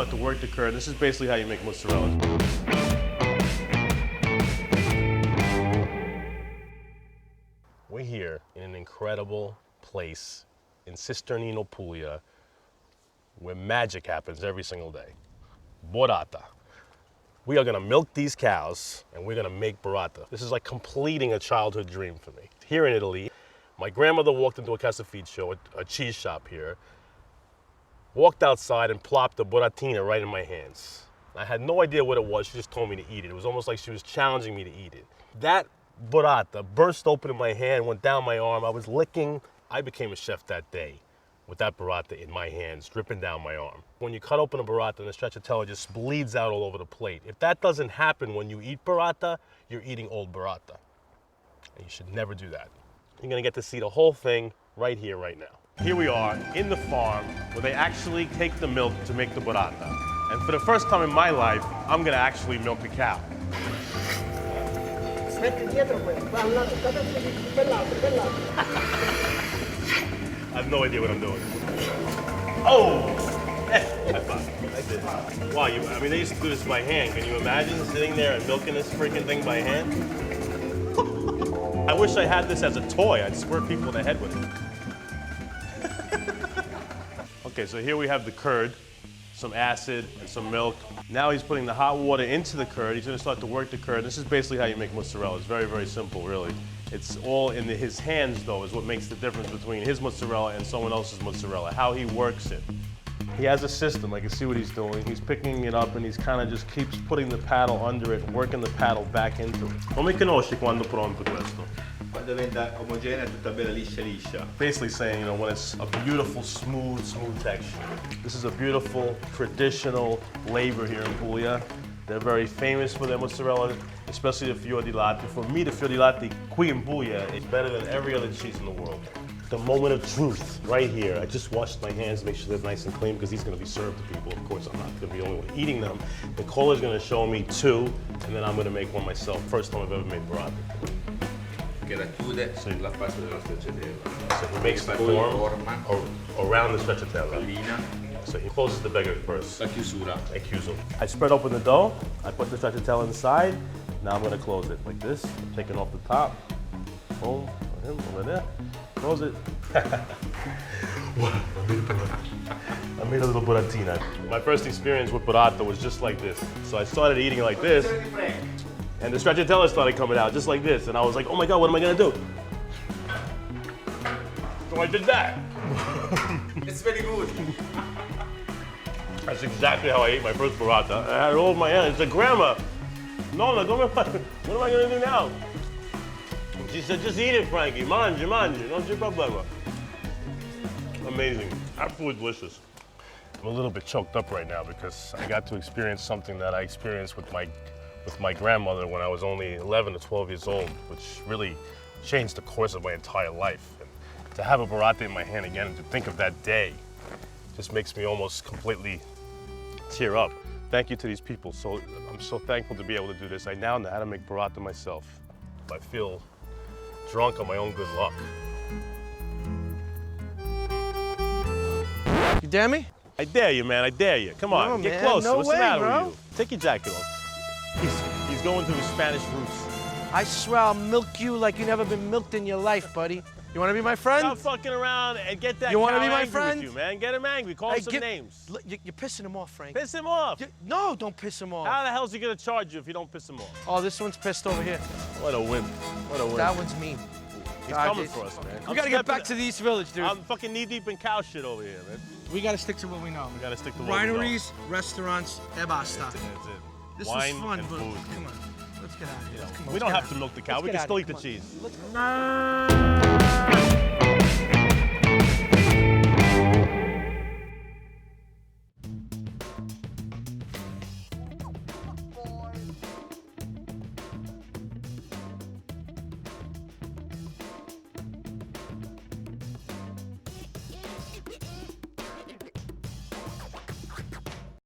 start to work the curd. This is basically how you make mozzarella. We're here in an incredible place in Cisternino, Puglia, where magic happens every single day. Burrata. We are gonna milk these cows and we're gonna make burrata. This is like completing a childhood dream for me. Here in Italy, my grandmother walked into a caseificio, a cheese shop here, walked outside and plopped a burratina right in my hands. I had no idea what it was, she just told me to eat it. It was almost like she was challenging me to eat it. That burrata burst open in my hand, went down my arm, I was licking. I became a chef that day with that burrata in my hands, dripping down my arm. When you cut open a burrata and the stracciatella just bleeds out all over the plate. If that doesn't happen when you eat burrata, you're eating old burrata. And you should never do that. You're gonna get to see the whole thing right here, right now. Here we are in the farm where they actually take the milk to make the burrata. And for the first time in my life, I'm gonna actually milk a cow. I have no idea what I'm doing. Oh! I did. Wow, I mean, they used to do this by hand. Can you imagine sitting there and milking this freaking thing by hand? I wish I had this as a toy. I'd squirt people in the head with it. Okay, so here we have the curd, some acid, and some milk. Now he's putting the hot water into the curd. He's gonna start to work the curd. This is basically how you make mozzarella. It's very, very simple, really. It's all in his hands, though, is what makes the difference between his mozzarella and someone else's mozzarella, how he works it. He has a system. I can see what he's doing. He's picking it up and he's kind of just keeps putting the paddle under it, working the paddle back into it. Come conosci quando pronto questo? Quando diventa omogenea, tutta bella liscia liscia. Basically saying, you know, when it's a beautiful, smooth texture. This is a beautiful, traditional labor here in Puglia. They're very famous for their mozzarella, especially the fior di latte. For me, the fior di latte qui in Puglia is better than every other cheese in the world. The moment of truth, right here. I just washed my hands, make sure they're nice and clean, because these are gonna be served to people. Of course, I'm not gonna be the only one eating them. Nicola's gonna show me two, and then I'm gonna make one myself. First time I've ever made burrata. Che racchiude la parte della stracciatella. So he makes the form around the stracciatella. So he closes the beggar first. La chiusura. And chiuso. I spread open the dough, I put the stracciatella inside, now I'm gonna close it like this, taking off the top. Boom, over there. Close it. I made a little burratina. My first experience with burrata was just like this. So I started eating like this, and the stracciatella started coming out just like this, and I was like, oh my God, what am I gonna do? So I did that. It's very good. That's exactly how I ate my first burrata. I had it all in my hand. I said, Grandma, no, what am I gonna do now? She said, just eat it, Frankie. Mangi, non c'è problema. Amazing, absolutely delicious. I'm a little bit choked up right now because I got to experience something that I experienced with my grandmother when I was only 11 or 12 years old, which really changed the course of my entire life. And to have a burrata in my hand again and to think of that day just makes me almost completely tear up. Thank you to these people. So I'm so thankful to be able to do this. I now know how to make burrata myself. I feel drunk on my own good luck. You dare me? I dare you, man. I dare you. Come on, No, get man. closer. No What's way, the matter bro. with you? Take your jacket off. He's going to his Spanish roots. I swear I'll milk you like you've never been milked in your life, buddy. You want to be my friend? Stop fucking around and get that You wanna cow be my angry friend? with you, man. Get him angry. Call him some names. You're pissing him off, Frank. Piss him off. No, don't piss him off. How the hell is he gonna charge you if you don't piss him off? Oh, this one's pissed over here. What a wimp. What a wimp. That one's mean. He's coming for us, man. We gotta get back to the East Village, dude. I'm fucking knee deep in cow shit over here, man. We gotta stick to what we know. We gotta stick to what we know. Wineries, restaurants, e basta. That's it. This Wine was fun, and but food. come on. Let's get out of here. Come on, We let's don't get have out. to milk the cow. Let's We get can out still of eat here. the Come on. cheese. Let's go.